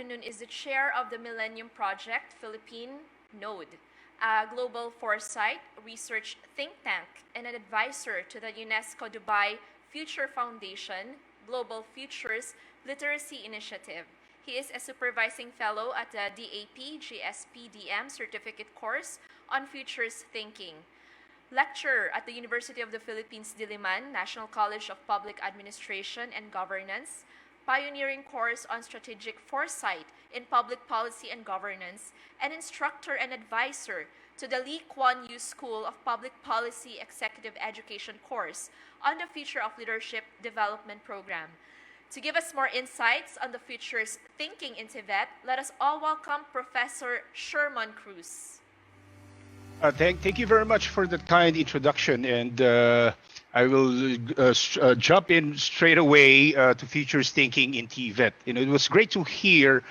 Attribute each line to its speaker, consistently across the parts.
Speaker 1: afternoon is the chair of the Millennium Project Philippine Node, a global foresight research think tank and an advisor to the UNESCO Dubai Future Foundation Global Futurist Literacy Initiative. He is a supervising fellow at the DAP GSPDM certificate course on futurist thinking, lecturer at the University of the Philippines Diliman National College of Public Administration and Governance, pioneering course on strategic foresight in public policy and governance, and instructor and advisor to the Lee Kuan Yew School of Public Policy Executive Education course on the Future of Leadership Development Program. To give us more insights on the future's thinking in TVET, let us all welcome Professor Shermon Cruz.
Speaker 2: Thank you very much for that kind introduction, and I will jump in straight away to futures thinking in TVET. It was great to hear,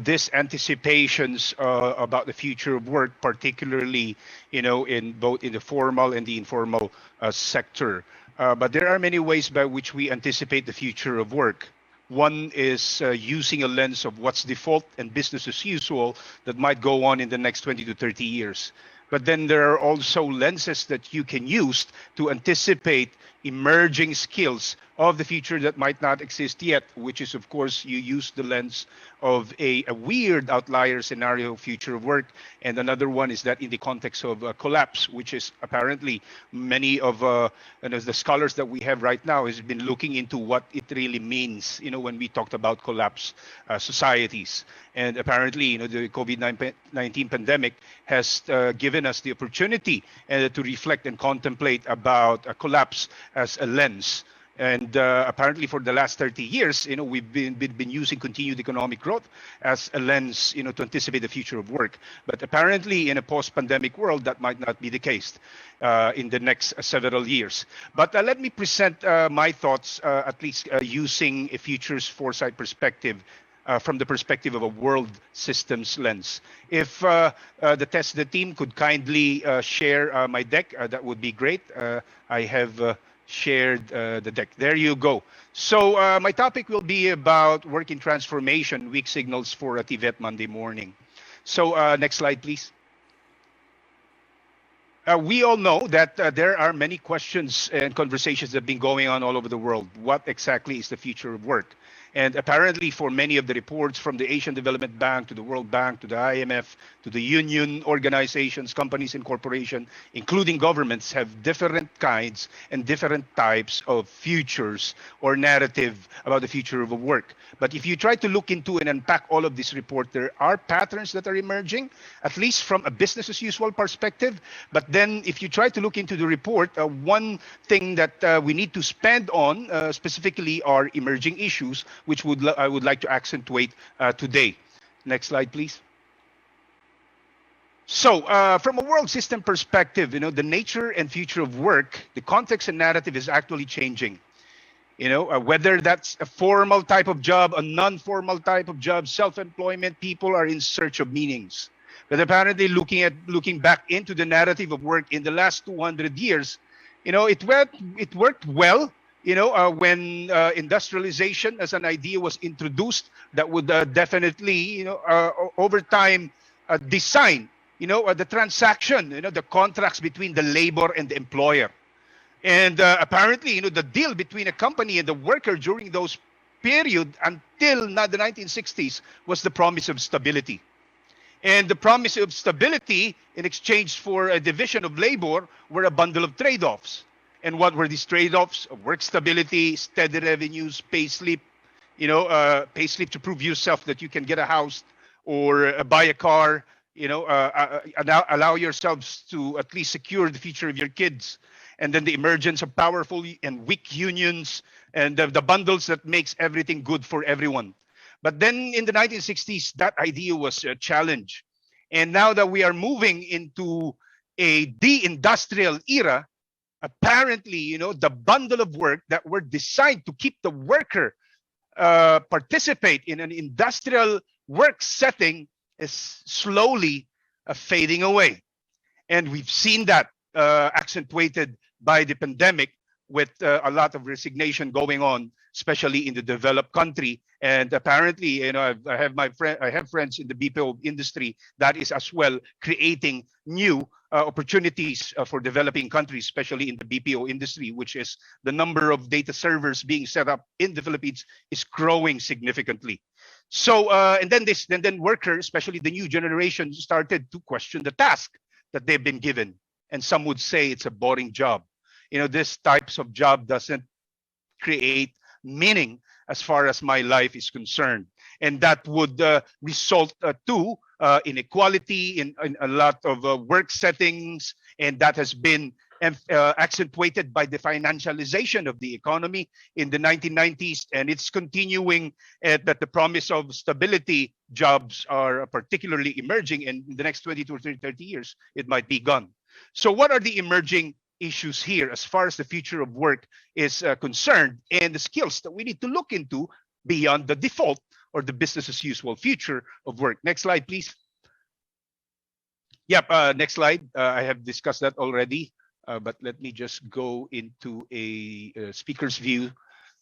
Speaker 2: this anticipations about the future of work, particularly, in both in the formal and the informal sector. But there are many ways by which we anticipate the future of work. One is using a lens of what's default and business as usual that might go on in the next 20 to 30 years. But then there are also lenses that you can use to anticipate emerging skills of the future that might not exist yet, which is, of course, you use the lens of a weird outlier scenario future of work. And another one is that in the context of collapse, which is apparently many of the scholars that we have right now has been looking into what it really means, when we talked about collapse societies. And apparently, the COVID-19 pandemic has given us the opportunity to reflect and contemplate about a collapse as a lens. And apparently for the last 30 years, we've been using continued economic growth as a lens, to anticipate the future of work. But apparently in a post-pandemic world, that might not be the case in the next several years. But let me present my thoughts, at least using a futures foresight perspective from the perspective of a world systems lens. If the team could kindly share my deck, that would be great. I have shared the deck. There you go. So my topic will be about work in transformation, weak signals for a TVET Monday morning. So next slide, please. We all know that there are many questions and conversations that have been going on all over the world. What exactly is the future of work? And apparently for many of the reports from the Asian Development Bank to the World Bank to the IMF to the union organizations, companies and corporations, including governments, have different kinds and different types of futures or narrative about the future of work. But if you try to look into and unpack all of this report, there are patterns that are emerging, at least from a business as usual perspective. But then if you try to look into the report, one thing that we need to spend on specifically are emerging issues, which I would like to accentuate today. Next slide, please. So from a world system perspective, the nature and future of work, the context and narrative is actually changing. Whether that's a formal type of job, a non-formal type of job, self-employment, people are in search of meanings. But apparently looking back into the narrative of work in the last 200 years, it worked well. When industrialization as an idea was introduced, that would definitely, over time, design, the transaction, the contracts between the labor and the employer. And apparently, the deal between a company and the worker during those period until the 1960s was the promise of stability. And the promise of stability in exchange for a division of labor were a bundle of trade-offs. And what were these trade-offs? Work stability, steady revenues, pay slip to prove yourself that you can get a house or buy a car, allow yourselves to at least secure the future of your kids. And then the emergence of powerful and weak unions and the bundles that makes everything good for everyone. But then in the 1960s, that idea was challenged. And now that we are moving into a de-industrial era, apparently, the bundle of work that were designed to keep the worker participate in an industrial work setting is slowly fading away. And we've seen that accentuated by the pandemic, with a lot of resignation going on, especially in the developed country. And apparently, I have friends in the BPO industry that is as well creating new opportunities for developing countries, especially in the BPO industry, which is the number of data servers being set up in the Philippines is growing significantly. So, and then workers, especially the new generation, started to question the task that they've been given, and some would say it's a boring job. This types of job doesn't create meaning as far as my life is concerned, and that would result to inequality in a lot of work settings, and that has been accentuated by the financialization of the economy in the 1990s, and it's continuing that the promise of stability jobs are particularly emerging, and in the next 20 to 30 years it might be gone. So what are the emerging issues here as far as the future of work is concerned, and the skills that we need to look into beyond the default or the business as usual future of work? Next slide, please. Yep, next slide. I have discussed that already, but let me just go into a speaker's view.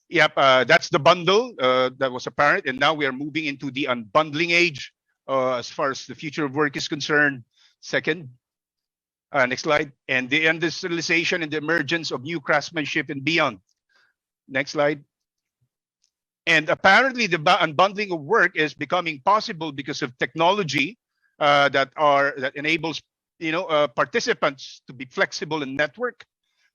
Speaker 2: Yep, that's the bundle that was apparent, and now we are moving into the unbundling age as far as the future of work is concerned. Second. Next slide. And the industrialization and the emergence of new craftsmanship and beyond. Next slide. And apparently the unbundling of work is becoming possible because of technology that enables participants to be flexible and network,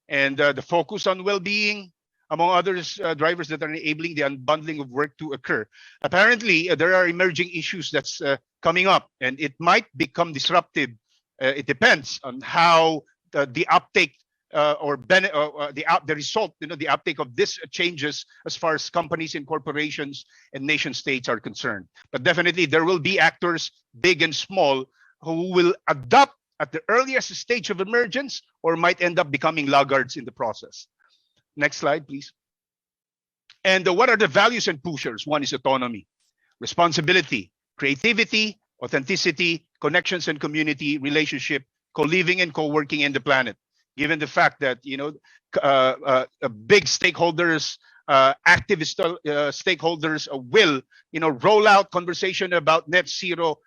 Speaker 2: and the focus on well-being, among others, drivers that are enabling the unbundling of work to occur. Apparently, there are emerging issues that's coming up, and it might become disruptive. It depends on how the uptake the result, the uptake of this changes as far as companies and corporations and nation states are concerned. But definitely there will be actors, big and small, who will adopt at the earliest stage of emergence or might end up becoming laggards in the process. Next slide, please. And what are the values and pushers? One is autonomy, responsibility, creativity, authenticity, connections and community, relationship, co-living and co-working in the planet. Given the fact that big stakeholders, activist stakeholders will roll out conversation about net zero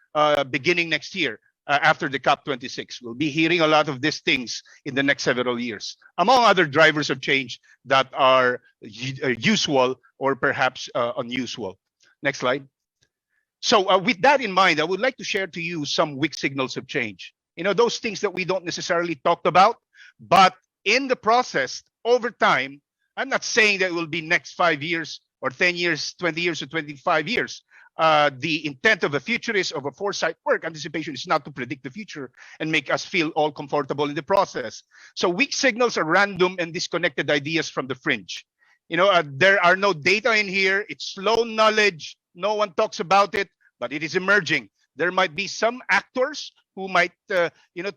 Speaker 2: beginning next year after the COP26. We'll be hearing a lot of these things in the next several years, among other drivers of change that are usual or perhaps unusual. Next slide. So with that in mind, I would like to share to you some weak signals of change. Those things that we don't necessarily talk about, but in the process, over time, I'm not saying that it will be next 5 years or 10 years, 20 years or 25 years. The intent of a futurist, of a foresight work, anticipation, is not to predict the future and make us feel all comfortable in the process. So weak signals are random and disconnected ideas from the fringe. There are no data in here. It's slow knowledge. No one talks about it, but it is emerging. There might be some actors who might,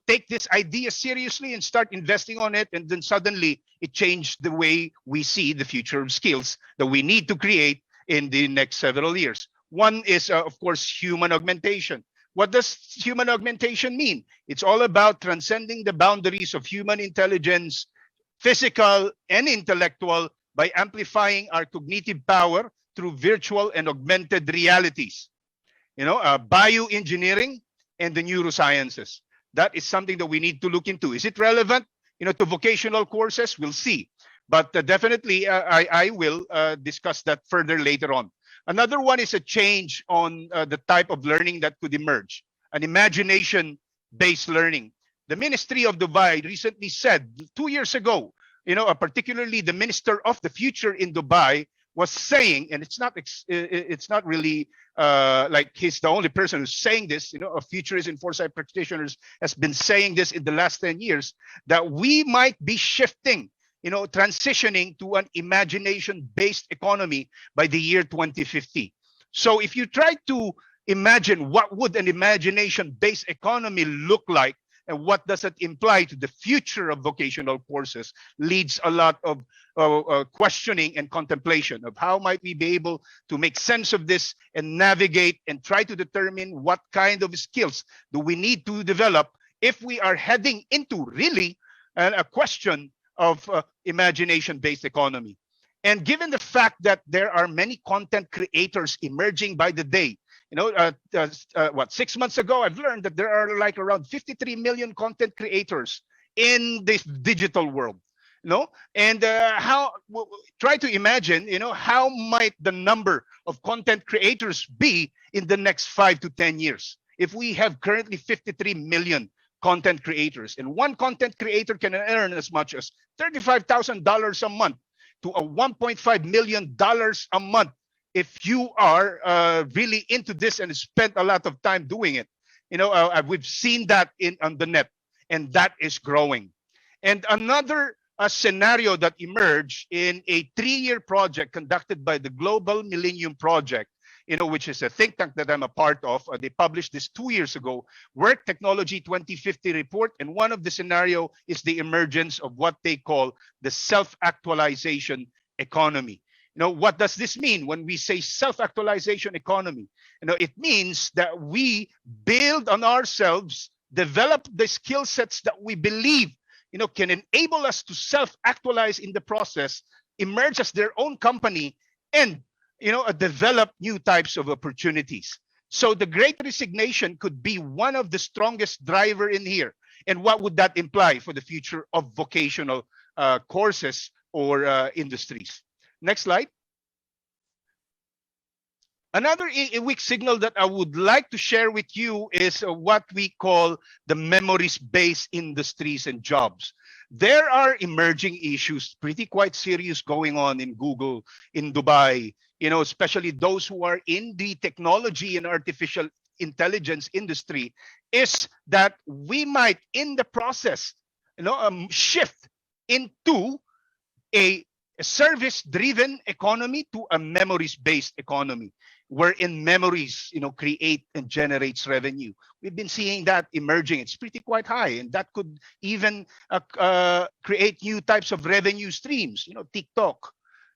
Speaker 2: take this idea seriously and start investing on it, and then suddenly it changed the way we see the future of skills that we need to create in the next several years. One is, of course, human augmentation. What does human augmentation mean? It's all about transcending the boundaries of human intelligence, physical and intellectual, by amplifying our cognitive power through virtual and augmented realities. Bioengineering and the neurosciences. That is something that we need to look into. Is it relevant, to vocational courses? We'll see. But definitely, I will discuss that further later on. Another one is a change on the type of learning that could emerge, an imagination-based learning. The Ministry of Dubai recently said 2 years ago, particularly the Minister of the Future in Dubai was saying, and it's not really like he's the only person who's saying this, a futurist and foresight practitioners has been saying this in the last 10 years, that we might be shifting, transitioning to an imagination-based economy by the year 2050. So if you try to imagine what would an imagination-based economy look like, and what does it imply to the future of vocational courses, leads a lot of questioning and contemplation of how might we be able to make sense of this and navigate and try to determine what kind of skills do we need to develop if we are heading into really a question of imagination-based economy. And given the fact that there are many content creators emerging by the day, 6 months ago, I've learned that there are like around 53 million content creators in this digital world. And try to imagine, how might the number of content creators be in the next 5 to 10 years if we have currently 53 million content creators, and one content creator can earn as much as $35,000 a month to a $1.5 million a month if you are really into this and spent a lot of time doing it. We've seen that on the net, and that is growing. And another scenario that emerged in a 3-year project conducted by the Global Millennium Project, which is a think tank that I'm a part of. They published this 2 years ago, Work Technology 2050 report. And one of the scenario is the emergence of what they call the self-actualization economy. What does this mean when we say self-actualization economy? It means that we build on ourselves, develop the skill sets that we believe can enable us to self-actualize in the process, emerge as their own company, and develop new types of opportunities. So the Great Resignation could be one of the strongest driver in here. And what would that imply for the future of vocational courses or industries? Next slide. Another weak signal that I would like to share with you is what we call the memories-based industries and jobs. There are emerging issues, pretty quite serious, going on in Google, in Dubai, especially those who are in the technology and artificial intelligence industry, is that we might, in the process, shift into a service-driven economy to a memories-based economy, wherein memories, create and generates revenue. We've been seeing that emerging. It's pretty quite high, and that could even create new types of revenue streams. TikTok,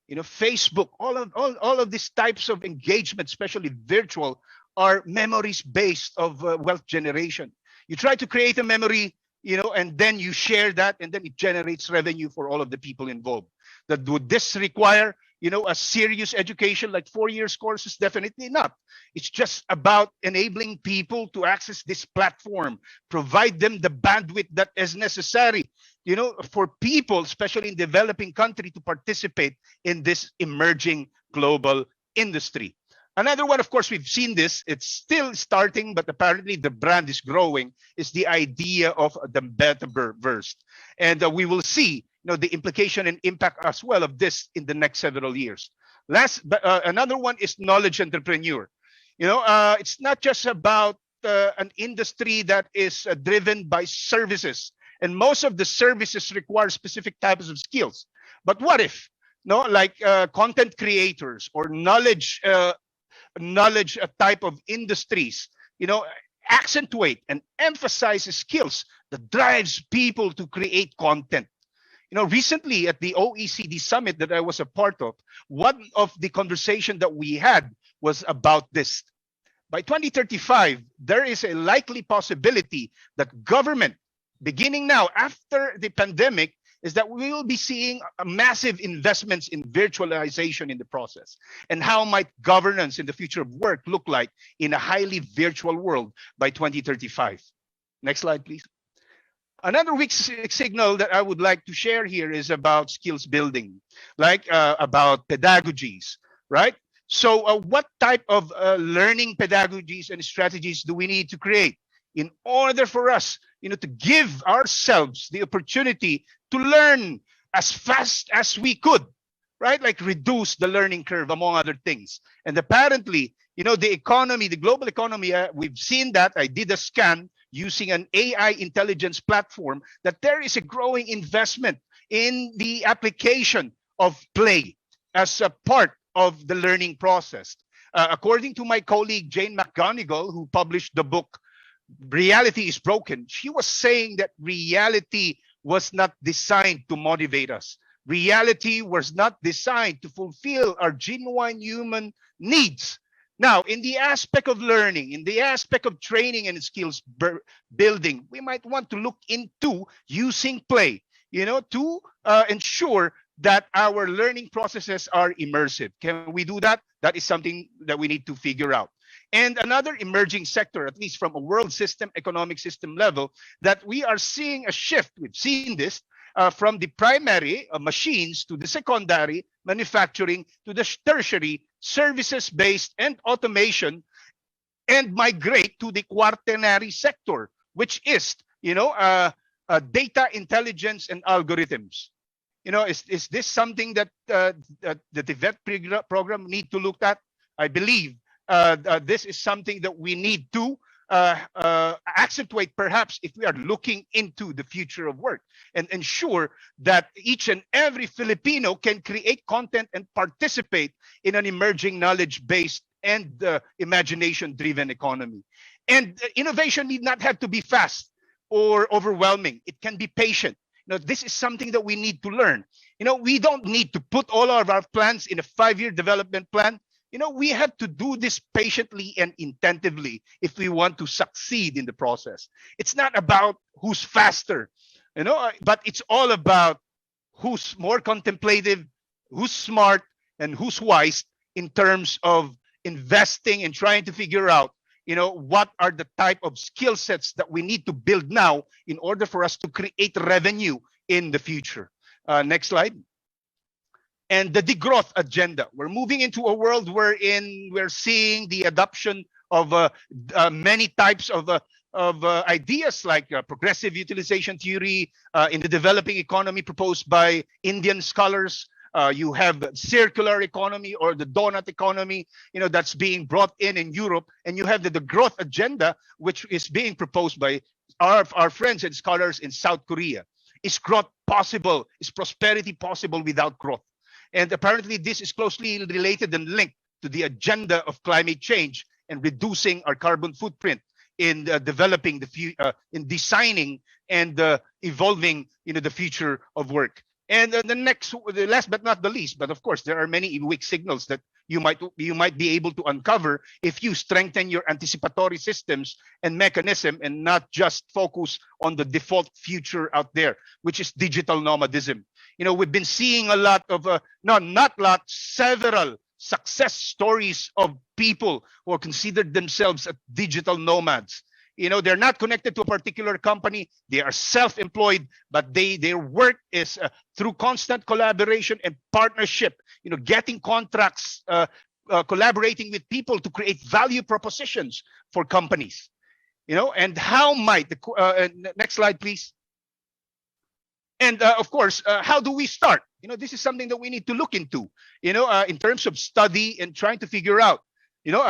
Speaker 2: Facebook, all of these types of engagement, especially virtual, are memories based of wealth generation. You try to create a memory, and then you share that, and then it generates revenue for all of the people involved. That would this require, a serious education like 4 years courses? Definitely not. It's just about enabling people to access this platform, provide them the bandwidth that is necessary, for people, especially in developing country, to participate in this emerging global industry. Another one, of course, we've seen this. It's still starting, but apparently the brand is growing, is the idea of the metaverse. And we will see the implication and impact as well of this in the next several years. Another one is knowledge entrepreneur. It's not just about an industry that is driven by services, and most of the services require specific types of skills. But what if, like content creators or knowledge type of industries, accentuate and emphasize skills that drives people to create content. Recently at the OECD summit that I was a part of, one of the conversation that we had was about this. By 2035, there is a likely possibility that government, beginning now after the pandemic, is that we will be seeing massive investments in virtualization in the process. And how might governance in the future of work look like in a highly virtual world by 2035? Next slide, please. Another weak signal that I would like to share here is about skills building, like about pedagogies, right? So what type of learning pedagogies and strategies do we need to create in order for us, to give ourselves the opportunity to learn as fast as we could, right? Like reduce the learning curve, among other things. And apparently, the economy, the global economy, we've seen that. I did a scan using an AI intelligence platform, that there is a growing investment in the application of play as a part of the learning process. According to my colleague, Jane McGonigal, who published the book, Reality is Broken, she was saying that reality was not designed to motivate us. Reality was not designed to fulfill our genuine human needs. Now, in the aspect of learning, in the aspect of training and skills building, we might want to look into using play. to ensure that our learning processes are immersive. Can we do that? That is something that we need to figure out. And another emerging sector, at least from a world system, economic system level, that we are seeing a shift. We've seen this from the primary machines to the secondary manufacturing to the tertiary services-based and automation, and migrate to the quaternary sector, which is, data intelligence and algorithms. Is this something that the TVET program need to look at? I believe this is something that we need to accentuate, perhaps, if we are looking into the future of work, and ensure that each and every Filipino can create content and participate in an emerging knowledge-based and imagination-driven economy. And innovation need not have to be fast or overwhelming. It can be patient. This is something that we need to learn. We don't need to put all of our plans in a 5-year development plan. We have to do this patiently and intentively if we want to succeed in the process. It's not about who's faster, but it's all about who's more contemplative, who's smart, and who's wise in terms of investing and trying to figure out, what are the type of skill sets that we need to build now in order for us to create revenue in the future. Next slide. And the degrowth agenda. We're moving into a world wherein we're seeing the adoption of many types of ideas like progressive utilization theory in the developing economy proposed by Indian scholars. You have circular economy or the donut economy, that's being brought in Europe. And you have the growth agenda, which is being proposed by our friends and scholars in South Korea. Is growth possible? Is prosperity possible without growth? And apparently this is closely related and linked to the agenda of climate change and reducing our carbon footprint in developing in designing and evolving, the future of work. And the last but not the least, but of course there are many weak signals that you might be able to uncover if you strengthen your anticipatory systems and mechanism and not just focus on the default future out there, which is digital nomadism. We've been seeing a lot of several success stories of people who are considered themselves digital nomads. They're not connected to a particular company. They are self-employed, but their work is through constant collaboration and partnership, getting contracts, collaborating with people to create value propositions for companies. And how might next slide, please. And of course, how do we start? This is something that we need to look into, in terms of study and trying to figure out,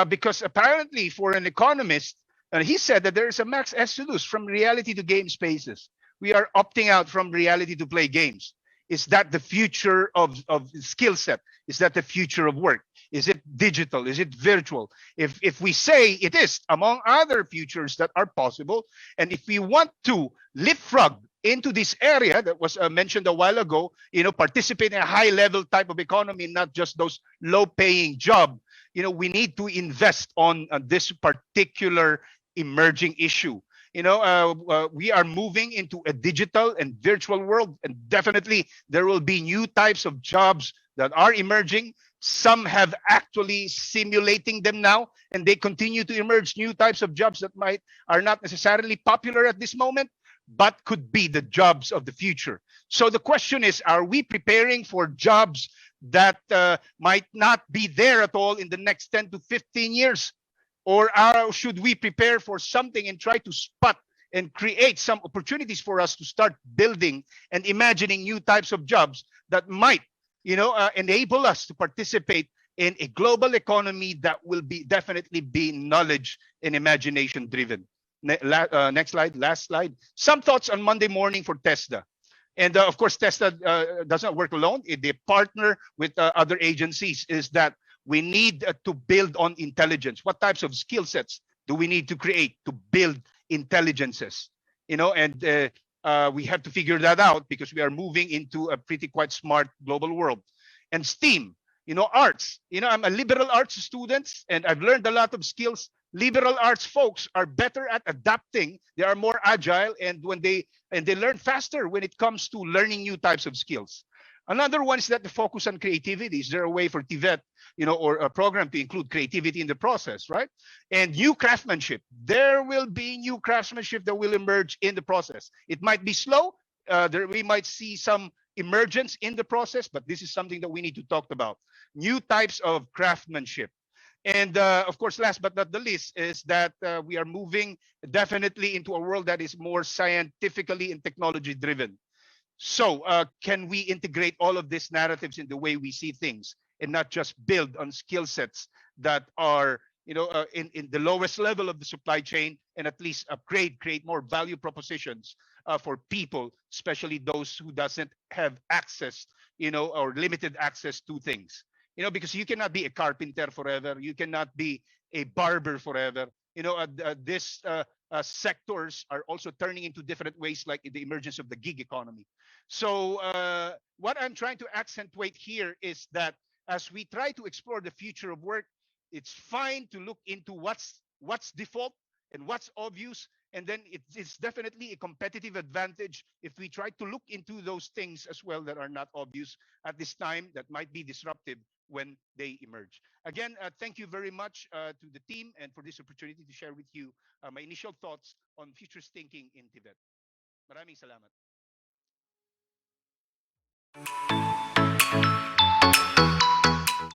Speaker 2: because apparently for an economist, he said that there is a max exodus from reality to game spaces. We are opting out from reality to play games. Is that the future of skill set? Is that the future of work? Is it digital? Is it virtual? If we say it is, among other futures that are possible, and if we want to leapfrog into this area that was mentioned a while ago, participate in a high-level type of economy, not just those low-paying jobs, we need to invest on this particular emerging issue. We are moving into a digital and virtual world, and definitely there will be new types of jobs that are emerging. Some have actually simulating them now, and they continue to emerge new types of jobs that are not necessarily popular at this moment, but could be the jobs of the future. So the question is, are we preparing for jobs that might not be there at all in the next 10 to 15 years? Or should we prepare for something and try to spot and create some opportunities for us to start building and imagining new types of jobs that might, enable us to participate in a global economy that will definitely be knowledge and imagination driven. Next slide, last slide. Some thoughts on Monday morning for TESDA. And of course, TESDA doesn't work alone. They partner with other agencies. Is that we need to build on intelligence. What types of skill sets do we need to create to build intelligences? And we have to figure that out because we are moving into a pretty quite smart global world. And STEAM, arts. I'm a liberal arts student, and I've learned a lot of skills Liberal arts folks are better at adapting. They are more agile, and they learn faster when it comes to learning new types of skills. Another one is that the focus on creativity. Is there a way for TVET, or a program to include creativity in the process, right? And new craftsmanship. There will be new craftsmanship that will emerge in the process. It might be slow. We might see some emergence in the process, but this is something that we need to talk about. New types of craftsmanship. And of course, last but not the least, is that we are moving definitely into a world that is more scientifically and technology driven. So, can we integrate all of these narratives in the way we see things, and not just build on skill sets that are, in the lowest level of the supply chain, and at least create more value propositions for people, especially those who doesn't have access, or limited access to things. Because you cannot be a carpenter forever, you cannot be a barber forever. This sectors are also turning into different ways, like the emergence of the gig economy. So what I'm trying to accentuate here is that as we try to explore the future of work, it's fine to look into what's default and what's obvious, and then it's definitely a competitive advantage if we try to look into those things as well that are not obvious at this time, that might be disruptive when they emerge. Again, thank you very much to the team, and for this opportunity to share with you my initial thoughts on futurist thinking in Tibet. Maraming salamat.